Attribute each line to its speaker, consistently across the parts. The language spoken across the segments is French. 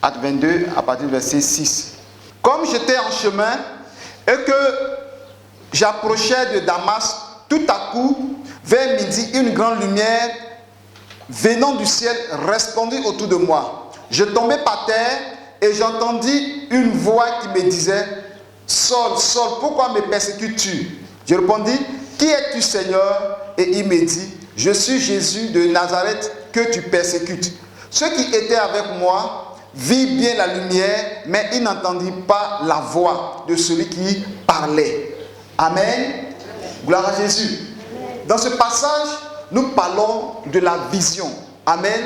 Speaker 1: Acte 22, à partir du verset 6. Comme j'étais en chemin et que j'approchais de Damas, tout à coup, vers midi, une grande lumière venant du ciel resplendit autour de moi. Je tombais par terre et j'entendis une voix qui me disait: Saul, Saul, pourquoi me persécutes-tu? Je répondis: Qui es-tu, Seigneur? Et il me dit: Je suis Jésus de Nazareth que tu persécutes. Ceux qui étaient avec moi virent bien la lumière, mais ils n'entendirent pas la voix de celui qui parlait. Amen. Gloire à Jésus. Dans ce passage, nous parlons de la vision. Amen.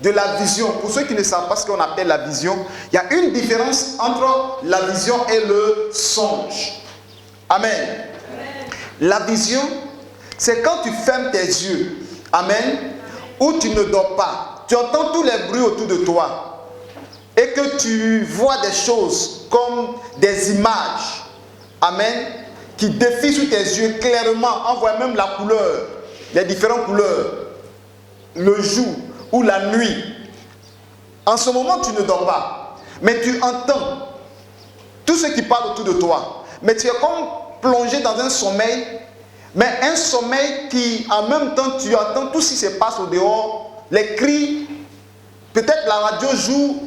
Speaker 1: De la vision. Pour ceux qui ne savent pas ce qu'on appelle la vision, il y a une différence entre la vision et le songe. Amen. La vision, c'est quand tu fermes tes yeux. Amen. Ou tu ne dors pas. Tu entends tous les bruits autour de toi. Et que tu vois des choses comme des images. Amen. Qui défilent sous tes yeux clairement. On voit même la couleur. Les différentes couleurs. Le jour ou la nuit. En ce moment, tu ne dors pas. Mais tu entends tout ce qui parle autour de toi. Mais tu es comme plongé dans un sommeil. Mais un sommeil qui, en même temps, tu entends tout ce qui se passe au dehors. Les cris. Peut-être la radio joue.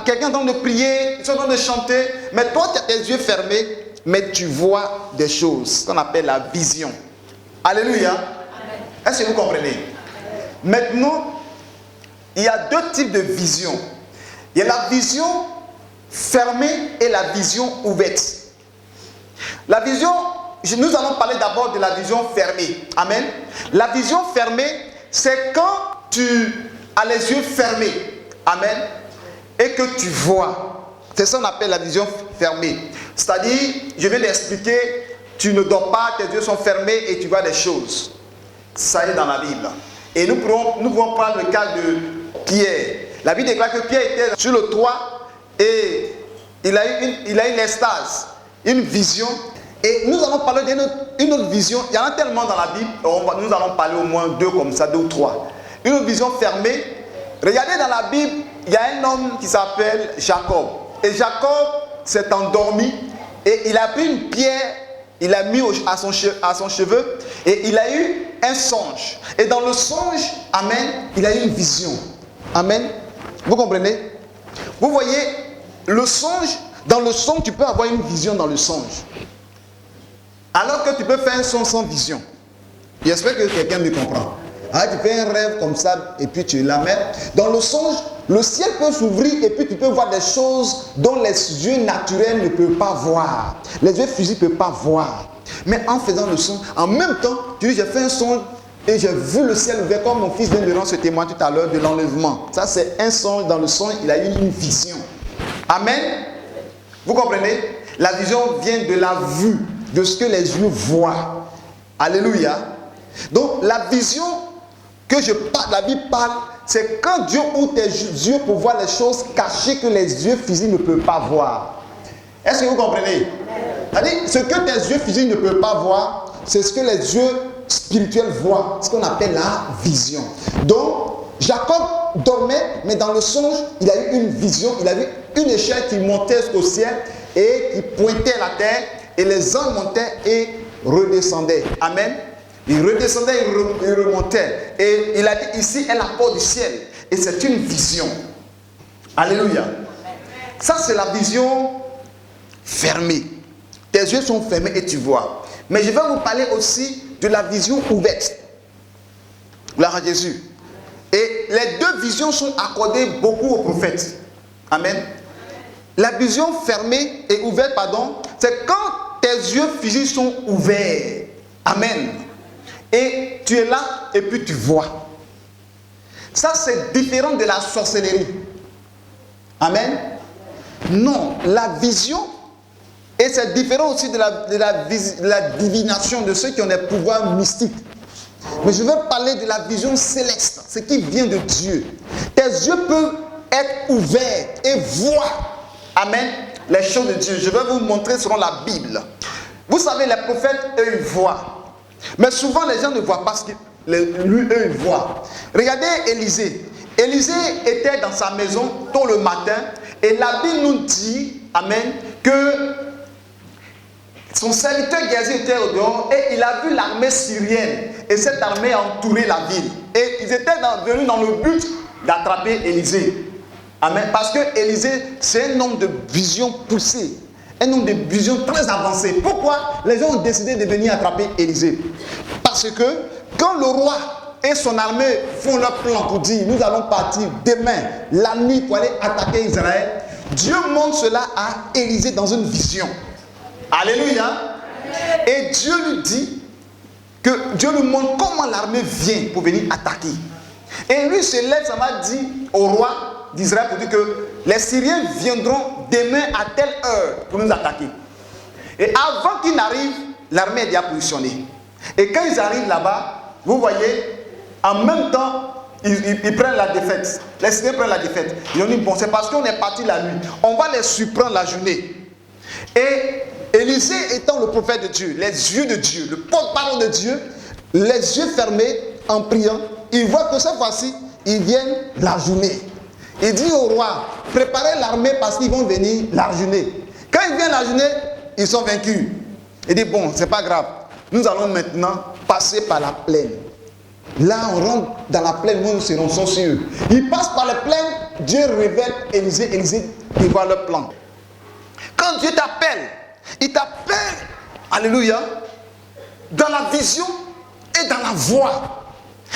Speaker 1: Quelqu'un est en train de prier. Ils sont en train de chanter. Mais toi, tu as tes yeux fermés. Mais tu vois des choses. Ce qu'on appelle la vision. Alléluia. Est-ce que vous comprenez? Maintenant, il y a deux types de vision. Il y a la vision fermée et la vision ouverte. La vision, nous allons parler d'abord de la vision fermée. Amen. La vision fermée, c'est quand tu as les yeux fermés. Amen. Et que tu vois. C'est ça qu'on appelle la vision fermée. C'est-à-dire, je viens d'expliquer, tu ne dors pas, tes yeux sont fermés et tu vois des choses. Ça est dans la Bible. Et nous pouvons prendre le cas de Pierre. La Bible déclare que Pierre était sur le toit et il a eu l'extase, une vision. Et nous allons parler d'une autre vision. Il y en a tellement dans la Bible, nous allons parler au moins deux comme ça, deux ou trois. Une autre vision fermée. Regardez dans la Bible, il y a un homme qui s'appelle Jacob. Et Jacob s'est endormi et il a pris une pierre, il l'a mis à son cheveu et il a eu un songe. Et dans le songe, amen, il a eu une vision. Amen. Vous comprenez? Vous voyez, le songe, dans le songe, tu peux avoir une vision dans le songe. Alors que tu peux faire un songe sans vision. J'espère que quelqu'un me comprend. Ah, tu fais un rêve comme ça et puis tu l'amènes. Dans le songe, le ciel peut s'ouvrir et puis tu peux voir des choses dont les yeux naturels ne peuvent pas voir. Les yeux physiques ne peuvent pas voir. Mais en faisant le songe, en même temps, tu dis, j'ai fait un songe et j'ai vu le ciel ouvert comme mon fils vient de rendre ce témoin tout à l'heure de l'enlèvement. Ça, c'est un songe. Dans le songe, il a eu une vision. Amen. Vous comprenez? La vision vient de la vue, de ce que les yeux voient. Alléluia. Donc, la vision que la Bible parle, c'est quand Dieu ouvre tes yeux pour voir les choses cachées que les yeux physiques ne peuvent pas voir. Est-ce que vous comprenez? C'est-à-dire, ce que tes yeux physiques ne peuvent pas voir, c'est ce que les yeux spirituels voient, ce qu'on appelle la vision. Donc, Jacob dormait, mais dans le songe, il a eu une vision, il a vu une échelle qui montait au ciel et qui pointait la terre, et les anges montaient et redescendaient. Amen. Il redescendait, il remontait. Et il a dit, ici est la porte du ciel. Et c'est une vision. Alléluia. Ça, c'est la vision fermée. Tes yeux sont fermés et tu vois. Mais je vais vous parler aussi de la vision ouverte. Gloire à Jésus. Et les deux visions sont accordées beaucoup aux prophètes. Amen. La vision fermée et ouverte, c'est quand tes yeux physiques sont ouverts. Amen. Et tu es là et puis tu vois. Ça, c'est différent de la sorcellerie. Amen. Non, la vision, et c'est différent aussi de la divination, de ceux qui ont des pouvoirs mystiques. Mais je veux parler de la vision céleste, ce qui vient de Dieu. Tes yeux peuvent être ouverts et voir, amen, les choses de Dieu. Je vais vous montrer selon la Bible. Vous savez, les prophètes, eux, ils voient. Mais souvent, les gens ne voient pas ce qu'ils, eux, ils voient. Regardez Élisée. Élisée était dans sa maison tôt le matin et la Bible nous dit, amen, que son serviteur Géasi était au dehors et il a vu l'armée syrienne et cette armée a entouré la ville. Et ils étaient venus dans le but d'attraper Élisée. Amen. Parce que Élisée, c'est un homme de vision poussée, un homme de vision très avancée. Pourquoi les gens ont décidé de venir attraper Élisée? Parce que quand le roi et son armée font leur plan pour dire nous allons partir demain, la nuit, pour aller attaquer Israël, Dieu montre cela à Élisée dans une vision. Alléluia. Et Dieu lui dit que Dieu lui montre comment l'armée vient pour venir attaquer. Et lui se lève, ça m'a dit au roi d'Israël pour dire que les Syriens viendront demain à telle heure pour nous attaquer. Et avant qu'ils n'arrivent, l'armée est déjà positionnée. Et quand ils arrivent là-bas, vous voyez, en même temps, ils prennent la défaite. Les Syriens prennent la défaite. Ils ont dit, bon, c'est parce qu'on est parti la nuit. On va les surprendre la journée. Et Élisée étant le prophète de Dieu, les yeux de Dieu, le porte-parole de Dieu, les yeux fermés en priant, il voit que cette fois-ci, ils viennent la journée. Il dit au roi, préparez l'armée parce qu'ils vont venir la journée. Quand ils viennent la journée, ils sont vaincus. Il dit, bon, c'est pas grave. Nous allons maintenant passer par la plaine. Là, on rentre dans la plaine, nous serons sûrs. Ils passent par la plaine, Dieu révèle Élisée, Élisée dévoile le plan. Quand Dieu t'appelle, il t'appelle, alléluia, dans la vision et dans la voix.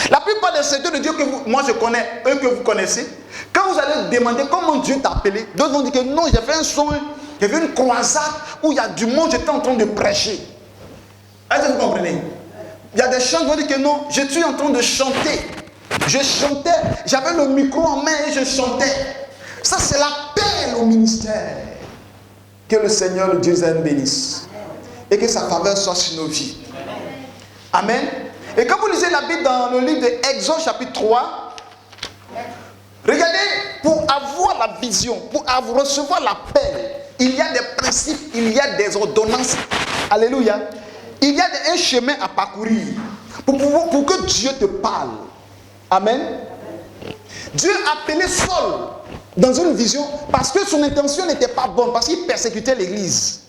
Speaker 1: La plupart des serviteurs de Dieu que moi je connais, eux que vous connaissez, quand vous allez demander comment Dieu t'a appelé, d'autres vont dire que non, j'ai fait un songe, j'ai fait une croisade où il y a du monde, j'étais en train de prêcher. Est-ce que vous comprenez? Il y a des chants qui vont dire que non, je suis en train de chanter. Je chantais, j'avais le micro en main et je chantais. Ça, c'est l'appel au ministère. Que le Seigneur, le Dieu nous bénisse. Et que sa faveur soit sur nos vies. Amen. Et quand vous lisez la Bible dans le livre de Exode chapitre 3, regardez, pour avoir la vision, pour recevoir l'appel, il y a des principes, il y a des ordonnances. Alléluia. Il y a un chemin à parcourir pour que Dieu te parle. Amen. Dieu a appelé Saul dans une vision parce que son intention n'était pas bonne, parce qu'il persécutait l'église.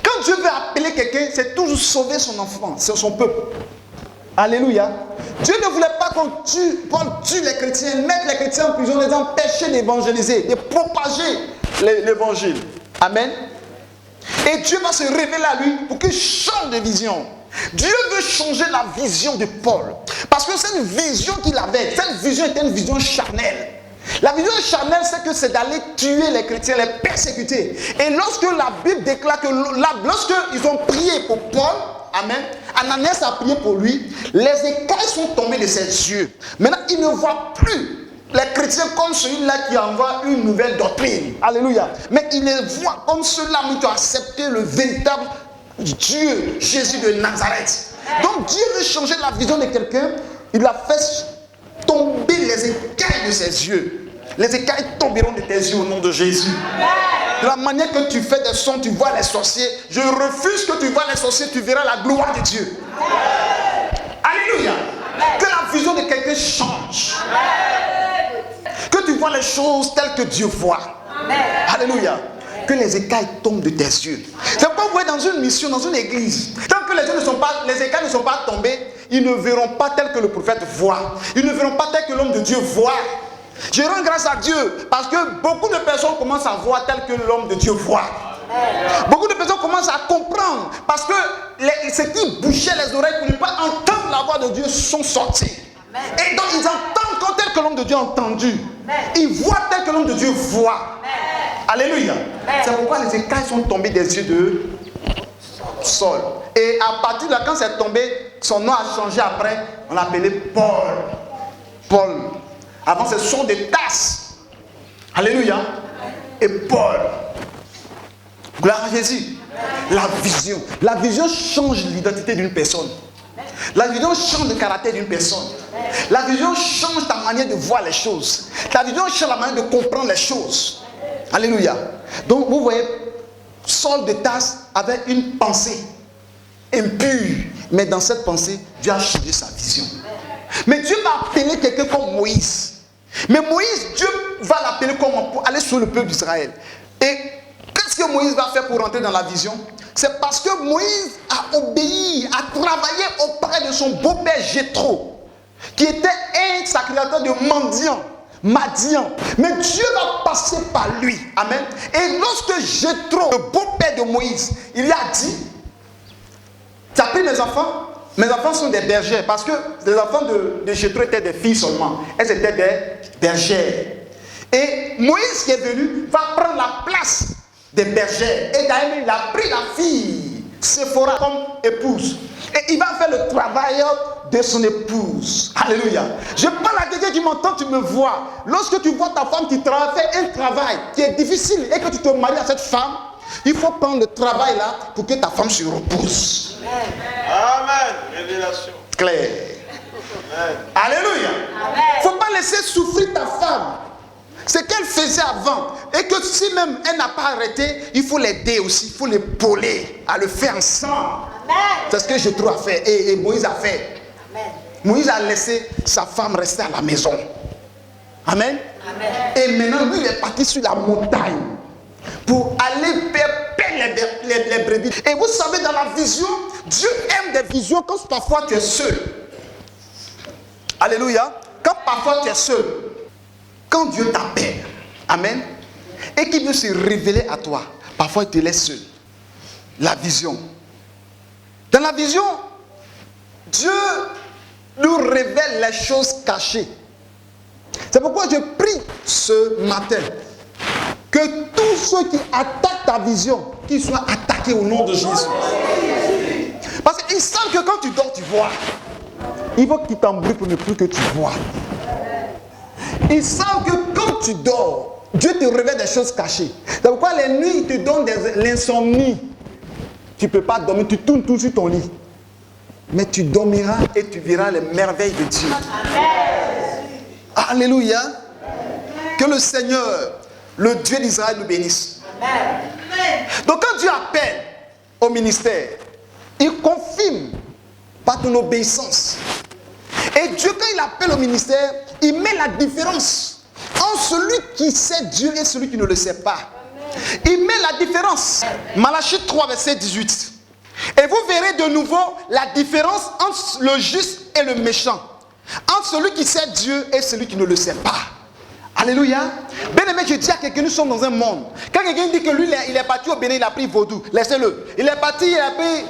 Speaker 1: Quand Dieu veut appeler quelqu'un, c'est toujours sauver son enfant, c'est son peuple. Alléluia. Dieu ne voulait pas qu'on tue les chrétiens, mettre les chrétiens en prison, les empêcher d'évangéliser, de propager l'évangile. Amen. Et Dieu va se révéler à lui pour qu'il change de vision. Dieu veut changer la vision de Paul. Parce que cette vision qu'il avait, cette vision était une vision charnelle. La vision charnelle, c'est d'aller tuer les chrétiens, les persécuter. Et lorsque la Bible déclare que lorsqu'ils ont prié pour Paul, amen, Ananias a prié pour lui, les écailles sont tombées de ses yeux. Maintenant, il ne voit plus les chrétiens comme celui-là qui envoie une nouvelle doctrine. Alléluia. Mais il les voit comme ceux-là qui ont accepté le véritable Dieu, Jésus de Nazareth. Donc Dieu veut changer la vision de quelqu'un. Il a fait tomber les écailles de ses yeux. Les écailles tomberont de tes yeux au nom de Jésus. De la manière que tu fais des sons, tu vois les sorciers. Je refuse que tu vois les sorciers, tu verras la gloire de Dieu. Alléluia. Que la vision de quelqu'un change. Que tu vois les choses telles que Dieu voit. Alléluia. Que les écailles tombent de tes yeux. C'est pourquoi vous voyez dans une mission, dans une église, tant que les écailles ne sont pas tombées, ils ne verront pas tel que le prophète voit. Ils ne verront pas tel que l'homme de Dieu voit. Je rends grâce à Dieu parce que beaucoup de personnes commencent à voir tel que l'homme de Dieu voit. Beaucoup de personnes commencent à comprendre parce que ce qui bouchait les oreilles pour ne pas entendre la voix de Dieu sont sortis. Et donc ils entendent comme tel que l'homme de Dieu a entendu. Ils voient tel que l'homme de Dieu voit. Alléluia. C'est pourquoi les écailles sont tombées des yeux de Saul. Et à partir de là, quand c'est tombé, son nom a changé après. On l'appelait Paul. Paul. Avant, ce sont des tasses. Alléluia. Et Paul. Gloire à Jésus. La vision. La vision change l'identité d'une personne. La vision change le caractère d'une personne. La vision change ta manière de voir les choses. La vision change la manière de comprendre les choses. Alléluia. Donc vous voyez, Saul de Tarse avait une pensée impure. Mais dans cette pensée, Dieu a changé sa vision. Mais Dieu va appeler quelqu'un comme Moïse. Mais Moïse, Dieu va l'appeler comment? Pour aller sur le peuple d'Israël. Et qu'est-ce que Moïse va faire pour rentrer dans la vision? C'est parce que Moïse a obéi, a travaillé auprès de son beau-père Jéthro, qui était un sacrificateur de mendiants, Madian. Mais Dieu va passer par lui. Amen. Et lorsque Jéthro, le beau-père de Moïse, il lui a dit, tu as pris mes enfants? Mes enfants sont des bergères, parce que les enfants de Jéthro étaient des filles seulement. Elles étaient des bergères. Et Moïse qui est venu va prendre la place des bergères. Et d'ailleurs, il a pris la fille Séphora comme épouse. Et il va faire le travail de son épouse. Alléluia. Je parle à quelqu'un qui m'entend, tu me vois. Lorsque tu vois ta femme qui fait un travail qui est difficile et que tu te maries à cette femme, il faut prendre le travail là pour que ta femme se repose.
Speaker 2: Amen. Révélation.
Speaker 1: Claire.
Speaker 2: Amen.
Speaker 1: Alléluia. Il ne faut pas laisser souffrir ta femme. Ce qu'elle faisait avant. Et que si même elle n'a pas arrêté, il faut l'aider aussi. Il faut l'épauler à le faire ensemble. C'est ce que Jéthro a fait. Et Moïse a fait. Amen. Moïse a laissé sa femme rester à la maison. Amen. Amen. Et maintenant, lui, il est parti sur la montagne pour aller payer les brebis. Et vous savez, dans la vision, Dieu aime des visions quand parfois tu es seul. Alléluia. Quand parfois tu es seul. Quand Dieu t'appelle, amen, et qu'il veut se révéler à toi, parfois il te laisse seul. La vision. Dans la vision, Dieu nous révèle les choses cachées. C'est pourquoi je prie ce matin que tous ceux qui attaquent ta vision, qu'ils soient attaqués au nom de Jésus. Parce qu'ils savent que quand tu dors, tu vois. Il faut qu'ils t'embrouillent pour ne plus que tu vois. Ils savent que quand tu dors, Dieu te révèle des choses cachées. C'est pourquoi les nuits, il te donne l'insomnie. Tu ne peux pas dormir, tu tournes tout sur ton lit. Mais tu dormiras et tu verras les merveilles de Dieu. Amen. Alléluia. Que le Seigneur, le Dieu d'Israël, nous bénisse. Amen. Donc quand Dieu appelle au ministère, il confirme par ton obéissance. Et Dieu, quand il appelle au ministère, il met la différence entre celui qui sait Dieu et celui qui ne le sait pas. Il met la différence. Malachie 3, verset 18. Et vous verrez de nouveau la différence entre le juste et le méchant. Entre celui qui sait Dieu et celui qui ne le sait pas. Alléluia. Bien aimé, je dis à quelqu'un, nous sommes dans un monde. Quand quelqu'un dit que lui, il est parti au Bénin, il a pris vaudou, laissez-le. Il est parti, il a pris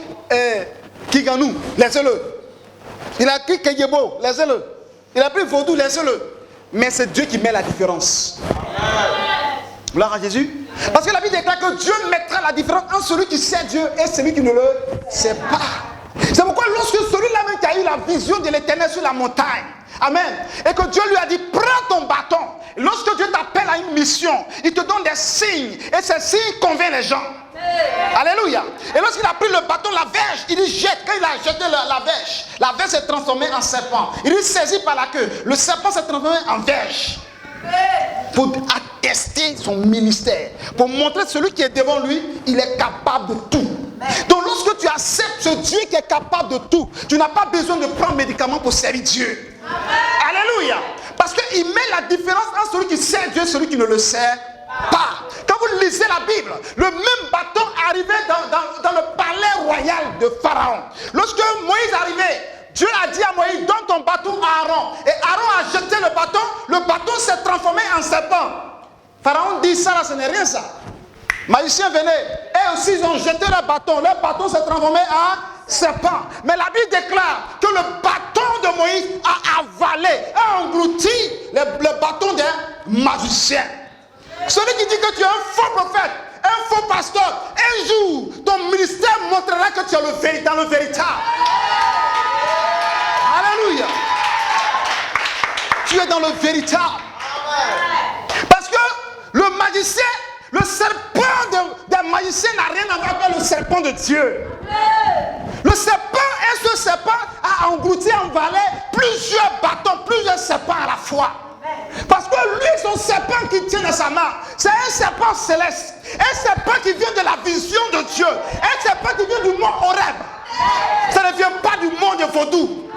Speaker 1: Kiganou, laissez-le. Il a pris Kegyebo, laissez-le. Il a pris vaudou, laissez-le. Mais c'est Dieu qui met la différence. Gloire à Jésus. Parce que la Bible déclare que Dieu mettra la différence entre celui qui sait Dieu et celui qui ne le sait pas. C'est pourquoi lorsque celui-là même qui a eu la vision de l'Éternel sur la montagne, amen, et que Dieu lui a dit, prends ton bâton. Lorsque Dieu t'appelle à une mission, il te donne des signes. Et ces signes convainquent les gens. Alléluia. Et lorsqu'il a pris le bâton, la verge, il dit jette. Quand il a jeté la verge s'est transformée en serpent. Il dit saisi par la queue. Le serpent s'est transformé en verge. Pour attester son ministère. Pour montrer celui qui est devant lui, il est capable de tout. Donc lorsque tu acceptes ce Dieu qui est capable de tout, tu n'as pas besoin de prendre médicaments pour servir Dieu. Alléluia. Parce qu'il met la différence entre celui qui sait Dieu et celui qui ne le sait pas. Quand vous lisez la Bible, le même bâton arrivait dans le palais royal de Pharaon. Lorsque Moïse arrivait, Dieu a dit à Moïse, donne ton bâton à Aaron. Et Aaron a jeté le bâton s'est transformé en serpent. Pharaon dit, ça là, ce n'est rien ça. Magiciens venaient, et aussi ils ont jeté leur bâton s'est transformé en serpent. Mais la Bible déclare que le bâton de Moïse a avalé, a englouti le bâton d'un magicien. Celui qui dit que tu es un faux prophète, un faux pasteur, un jour, ton ministère montrera que tu es dans le véritable. Alléluia. Tu es dans le véritable. Parce que le magicien, le serpent d'un magicien n'a rien à voir avec le serpent de Dieu. Le serpent, et ce serpent a englouti, avalé plusieurs bâtons, plusieurs serpents à la fois. Parce que lui, son serpent qui tient dans sa main, c'est un serpent céleste. Un serpent qui vient de la vision de Dieu. Un serpent qui vient du monde Horeb. Ça ne vient pas du monde de vaudou.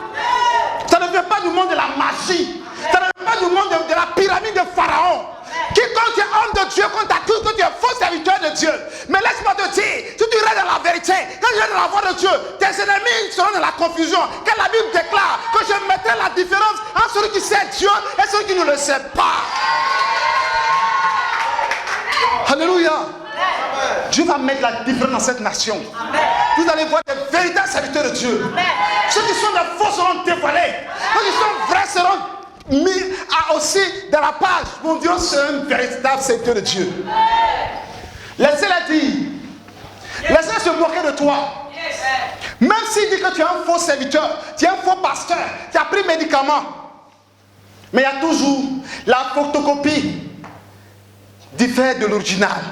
Speaker 1: Ça ne vient pas du monde de la magie. Ça ne vient pas pas du monde de la pyramide de Pharaon. Quiconque est homme de Dieu, quand tu as cru que tu es faux serviteur de Dieu. Mais laisse-moi te dire, si tu restes dans la vérité, quand tu restes dans la voie de Dieu, tes ennemis seront dans la confusion. Quand la Bible déclare que je mettrai la différence entre celui qui sait Dieu et celui qui ne le sait pas. Alléluia. Dieu va mettre la différence dans cette nation. Vous allez voir des véritables serviteurs de Dieu. Ceux qui sont des faux seront dévoilés. Ceux qui sont vrais seront mis aussi dans la page. Mon Dieu, c'est un véritable serviteur de Dieu. Laissez-les dire. Laissez-les se moquer de toi. Même s'il dit que tu es un faux serviteur, tu es un faux pasteur, tu as pris médicaments. Mais il y a toujours la photocopie diffère de l'original.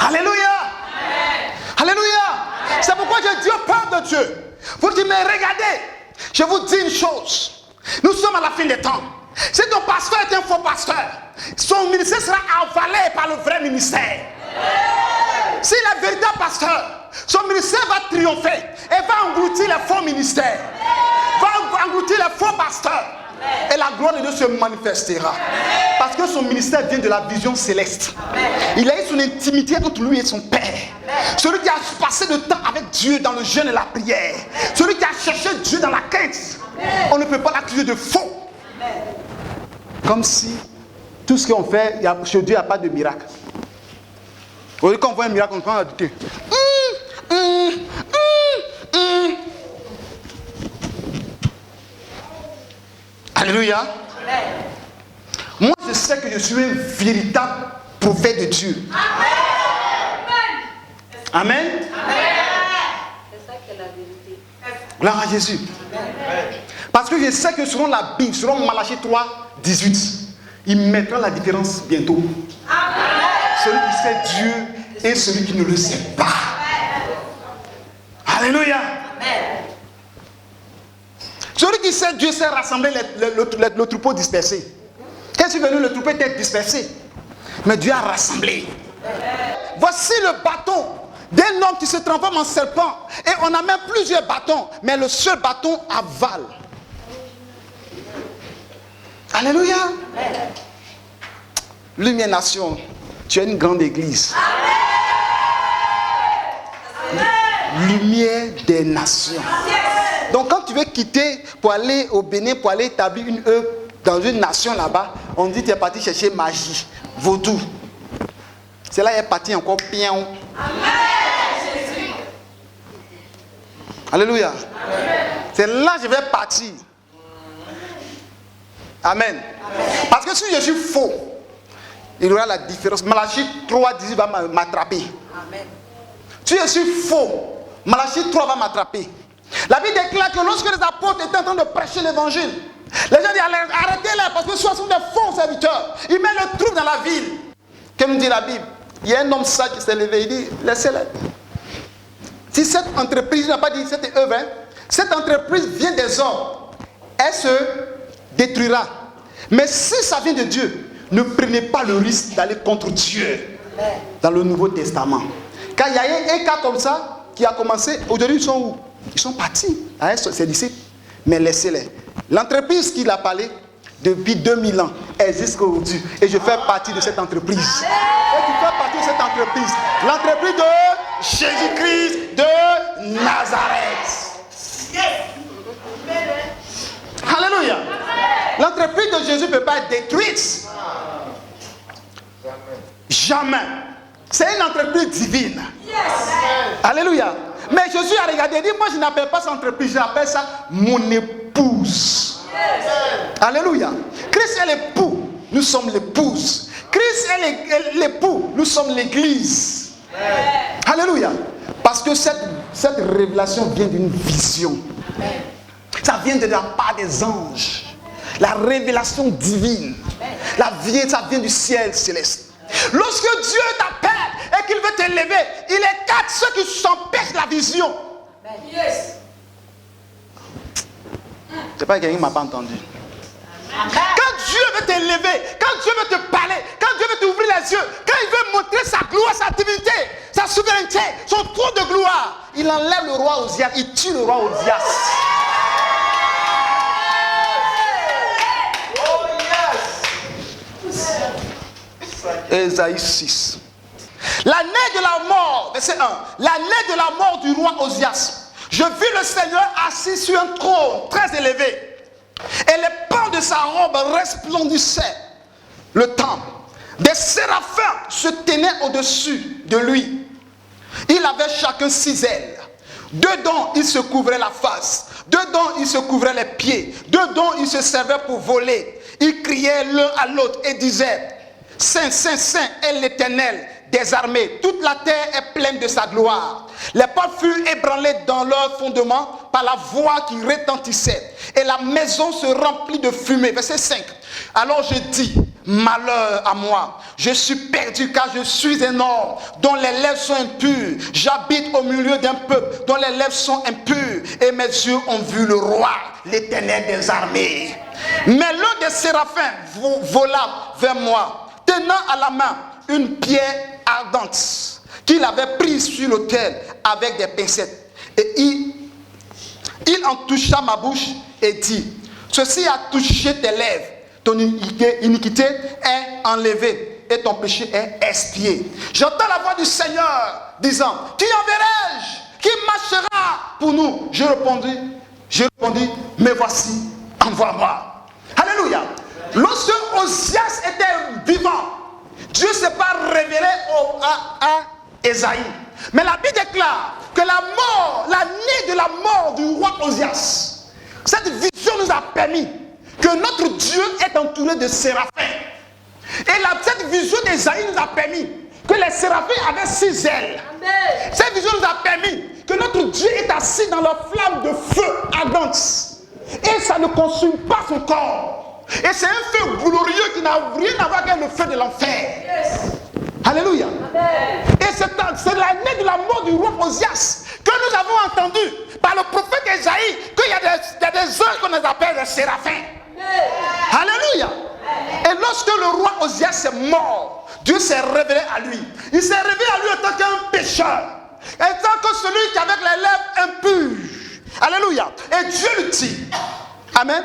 Speaker 1: Alléluia. Alléluia. C'est pourquoi je dis au peuple de Dieu, vous dites, mais regardez, je vous dis une chose. Nous sommes à la fin des temps. Si ton pasteur est un faux pasteur, son ministère sera avalé par le vrai ministère. S'il est un véritable pasteur, son ministère va triompher et va engloutir les faux ministères, va engloutir les faux pasteurs. Et la gloire de Dieu se manifestera. Parce que son ministère vient de la vision céleste. Il a eu son intimité entre lui et son Père. Celui qui a passé le temps avec Dieu dans le jeûne et la prière. Celui qui a cherché Dieu dans la quête. On ne peut pas l'accuser de faux. Comme si tout ce qu'on fait, chez Dieu, il n'y a pas de miracle. Au lieu qu'on voit un miracle, on prend la douter. Alléluia. Moi, je sais que je suis un véritable prophète de Dieu. Amen. Amen. C'est ça qui est la vérité. Gloire à Jésus. Amen. Parce que je sais que selon la Bible, selon Malachie 3, 18, il mettra la différence bientôt. Amen. Celui qui sait Dieu et celui qui ne le sait pas. Amen. Alléluia. Amen. Celui qui sait Dieu sait rassembler le troupeau dispersé. Quand tu es venu, le troupeau était dispersé. Mais Dieu a rassemblé. Voici le bâton d'un homme qui se transforme en serpent. Et on a même plusieurs bâtons. Mais le seul bâton avale. Alléluia. Lumière Nation, tu es une grande église. Lumière des nations. Donc quand tu veux quitter pour aller au Bénin, pour aller établir une œuvre dans une nation là-bas, on dit que tu es parti chercher magie, vaudou. C'est là qu'il est parti encore bien. Alléluia. C'est là que je vais partir. Amen. Parce que si je suis faux, il y aura la différence. Malachie 3, 18 va m'attraper. Si je suis faux, Malachie 3 va m'attraper. La Bible déclare que lorsque les apôtres étaient en train de prêcher l'évangile, les gens disent arrêtez-les parce que ce sont des faux serviteurs. Ils mettent le trouble dans la ville. Que nous dit la Bible? Il y a un homme sage qui s'est levé, il dit laissez-les. Si cette entreprise, il n'a pas dit cette œuvre, cette entreprise vient des hommes, elle se détruira. Mais si ça vient de Dieu, ne prenez pas le risque d'aller contre Dieu. Dans le Nouveau Testament. Quand il y a un cas comme ça qui a commencé, aujourd'hui ils sont où? Ils sont partis avec ses disciples. Mais laissez-les. L'entreprise qu'il a parlé depuis 2000 ans existe aujourd'hui. Et je fais partie de cette entreprise. Et tu fais partie de cette entreprise. L'entreprise de Jésus-Christ de Nazareth. Alléluia. L'entreprise de Jésus ne peut pas être détruite. Jamais. C'est une entreprise divine. Alléluia. Mais Jésus a regardé et dit, moi je n'appelle pas cette entreprise, j'appelle ça mon épouse. Alléluia. Christ est l'époux, nous sommes l'épouse. Christ est l'époux, nous sommes l'église. Alléluia. Parce que cette révélation vient d'une vision. Ça vient de la part des anges. La révélation divine. Ça vient du ciel céleste. Lorsque Dieu t'appelle et qu'il veut t'élever, il écarte ceux qui s'empêchent la vision. Yes. C'est pas quelqu'un qui ne m'a pas entendu. Quand Dieu veut t'élever, quand Dieu veut te parler, quand Dieu veut t'ouvrir les yeux, quand il veut montrer sa gloire, sa divinité, sa souveraineté, son trône de gloire, il enlève le roi Osias, il tue le roi Osias. Ésaïe 6. L'année de la mort, verset 1. L'année de la mort du roi Osias. Je vis le Seigneur assis sur un trône très élevé. Et les pans de sa robe resplendissaient le temple. Des séraphins se tenaient au-dessus de lui. Il avait chacun 6 ailes. Dedans, il se couvrait la face. Dedans, il se couvrait les pieds. Dedans, il se servait pour voler. Ils criaient l'un à l'autre et disaient: Saint, Saint, Saint est l'Éternel des armées. Toute la terre est pleine de sa gloire. Les portes furent ébranlées dans leur fondement par la voix qui retentissait. Et la maison se remplit de fumée. Verset 5. Alors je dis: malheur à moi, je suis perdu car je suis un homme dont les lèvres sont impures. J'habite au milieu d'un peuple dont les lèvres sont impures. Et mes yeux ont vu le roi, l'Éternel des armées. Mais l'un des séraphins vola vers moi, tenant à la main une pierre ardente qu'il avait prise sur l'autel avec des pincettes. Et il en toucha ma bouche et dit: ceci a touché tes lèvres. Ton iniquité est enlevée et ton péché est expié. J'entends la voix du Seigneur disant: qui enverrai-je? Qui marchera pour nous? Je répondis, mais voici, envoie-moi. Alléluia. Lorsque Osias était vivant, Dieu ne s'est pas révélé à Ésaïe. Mais la Bible déclare que l'année de la mort du roi Osias, cette vision nous a permis que notre Dieu est entouré de séraphins. Et cette vision d'Ésaïe nous a permis que les séraphins avaient 6 ailes. Amen. Cette vision nous a permis que notre Dieu est assis dans la flamme de feu ardente. Et ça ne consume pas son corps. Et c'est un feu glorieux qui n'a rien à voir avec le feu de l'enfer. Yes. Alléluia. Amen. Et c'est l'année de la mort du roi Osias que nous avons entendu par le prophète Ésaïe qu'il y a des anges qu'on les appelle des séraphins. Amen. Alléluia. Amen. Et lorsque le roi Osias est mort, Dieu s'est révélé à lui. Il s'est révélé à lui en tant qu'un pécheur, en tant que celui qui avait les lèvres impures. Alléluia. Et Dieu lui dit: Amen. Amen.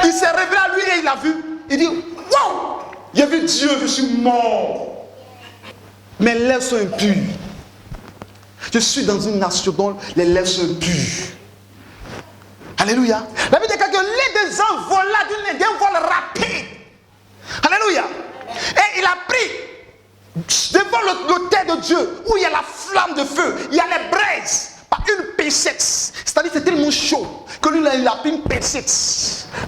Speaker 1: Il s'est révélé à lui et il l'a vu. Il dit: wow, j'ai vu Dieu, je suis mort. Mes lèvres sont impures. Je suis dans une nation dont les lèvres sont impures. Alléluia. La Bible dit que l'un des anges vola d'un vol rapide. Alléluia. Et il a pris devant l'autel de Dieu où il y a la flamme de feu, il y a les braises, par une pincette. C'est-à-dire que c'est tellement chaud que lui il a pris une pincette.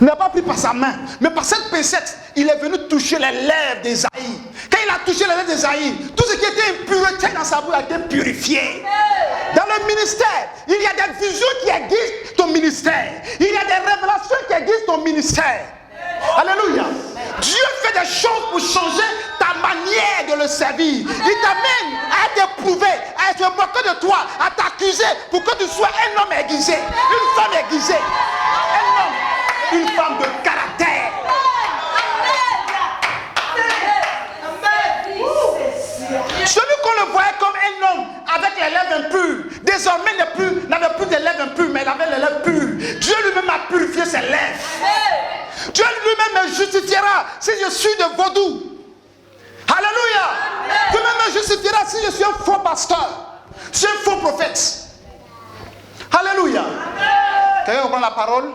Speaker 1: Il n'a pas pris par sa main, mais par cette pincette, il est venu toucher les lèvres d'Ésaïe. Quand il a touché les lèvres d'Ésaïe, tout ce qui était impureté dans sa bouche a été purifié. Dans le ministère, il y a des visions qui aiguisent ton ministère. Il y a des révélations qui aiguisent ton ministère. Alléluia. Dieu fait des choses pour changer ta manière de le servir. Il t'amène à t'éprouver, à se moquer de toi, à t'accuser pour que tu sois un homme aiguisé, une femme aiguisée, un homme, une femme de caractère. Celui qu'on le voyait comme un homme avec les lèvres impures, désormais n'avait plus de lèvres impures, mais il avait les lèvres pures. Dieu lui-même a purifié ses lèvres. Dieu lui-même me justifiera si je suis de vaudou. Alléluia. Dieu même me justifiera si je suis un faux pasteur, si je suis un faux prophète. Alléluia. Quelqu'un comprend la parole?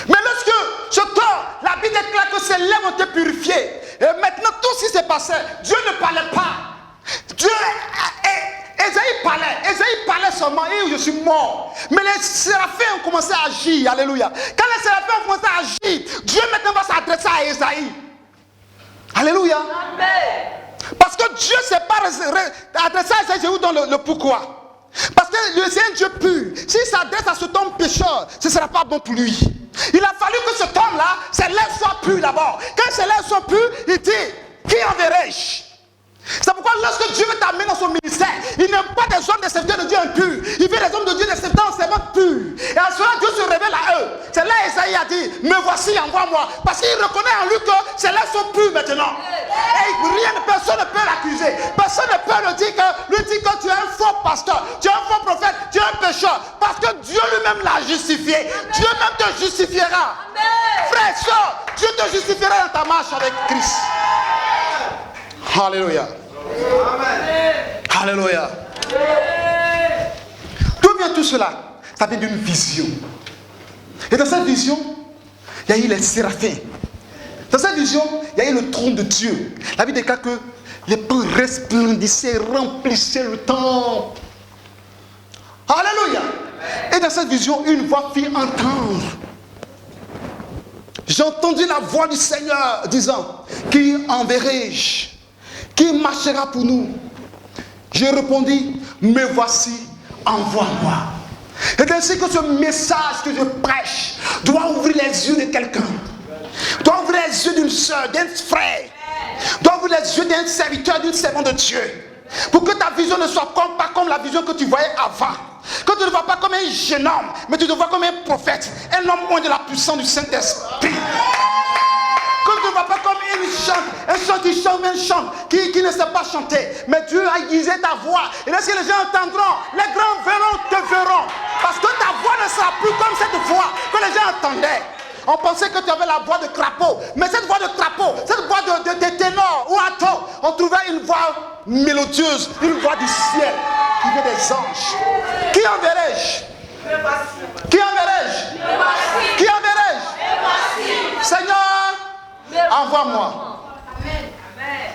Speaker 1: Mais lorsque je dors, la Bible déclare que ses lèvres ont été purifiées. Et maintenant, tout ce qui s'est passé, Dieu ne parlait pas. Ésaïe parlait seulement, et je suis mort. Mais les séraphins ont commencé à agir. Alléluia. Quand les séraphins ont commencé à agir, Dieu maintenant va s'adresser à Ésaïe. Alléluia. Amen. Parce que Dieu ne s'est pas adressé à Ésaïe dans le pourquoi. Parce que c'est un Dieu pur. S'il s'adresse à cet homme pécheur, ce ne sera pas bon pour lui. Il a fallu que cet homme-là, ses lèvres soient pures d'abord. Quand ses lèvres sont pures, il dit: qui enverrai-je? C'est pourquoi lorsque Dieu veut t'amener dans son ministère, il n'aime pas des hommes des serviteurs de Dieu impurs. Il veut des hommes de Dieu des serviteurs purs. Et en cela, Dieu se révèle à eux. C'est là Ésaïe a dit: me voici, envoie-moi. Parce qu'il reconnaît en lui que ses lèvres sont pures maintenant. Et personne ne peut l'accuser. Personne ne peut lui dire que tu es un faux pasteur, tu es un faux prophète, tu es un pécheur. Parce que Dieu lui-même l'a justifié. Dieu même te justifiera. Frère, soeur, Dieu te justifiera dans ta marche avec Christ. Alléluia. Alléluia. D'où vient tout cela? Ça vient d'une vision. Et dans cette vision, il y a eu les séraphins. Dans cette vision, il y a eu le trône de Dieu. La Bible déclare que les pans resplendissaient, remplissaient le temple. Alléluia. Et dans cette vision, une voix fit entendre. J'ai entendu la voix du Seigneur disant, qui enverrai-je? Qui marchera pour nous? Je répondis, me voici, envoie-moi. Et ainsi que ce message que je prêche doit ouvrir les yeux de quelqu'un, doit ouvrir les yeux d'une soeur, d'un frère, doit ouvrir les yeux d'un serviteur, d'une servante de Dieu, pour que ta vision ne soit pas comme la vision que tu voyais avant. Que tu ne vois pas comme un jeune homme, mais tu te vois comme un prophète, un homme loin de la puissance du Saint-Esprit. Que tu ne vois pas comme un chant qui chante, un chant qui ne sait pas chanter. Mais Dieu a aiguisé ta voix. Et lorsque les gens entendront, les grands verront, te verront. Parce que ta voix ne sera plus comme cette voix que les gens entendaient. On pensait que tu avais la voix de crapaud. Mais cette voix de crapaud, cette voix de ténor ou alto, on trouvait une voix mélodieuse, une voix du ciel qui vient des anges. Qui enverrai-je? Qui enverrai-je? Qui enverrai-je? Seigneur, envoie-moi.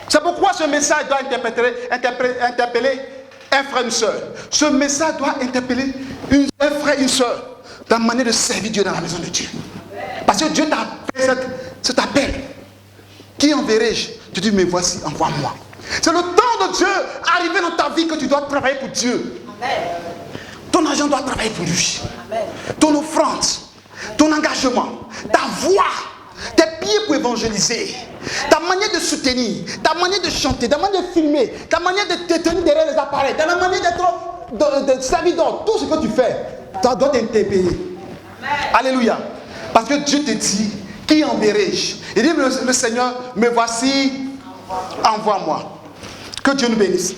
Speaker 1: C'est pourquoi ce message doit interpeller un frère, une soeur. Ce message doit interpeller un frère, une soeur dans la manière de servir Dieu dans la maison de Dieu. Parce que Dieu t'a fait cet appel. Qui enverrai-je? Tu dis, mais voici, envoie-moi. C'est le temps de Dieu arrivé dans ta vie que tu dois travailler pour Dieu. Amen. Ton argent doit travailler pour lui. Amen. Ton offrande, ton engagement, ta voix, tes pieds pour évangéliser, ta manière de soutenir, ta manière de chanter, ta manière de filmer, ta manière de te tenir derrière les appareils, ta manière d'être de servir dans tout ce que tu fais, ça doit t'interpeller. Alléluia. Parce que Dieu te dit, qui enverrai-je? Il dit, le Seigneur, me voici, envoie-moi. Que Dieu nous bénisse.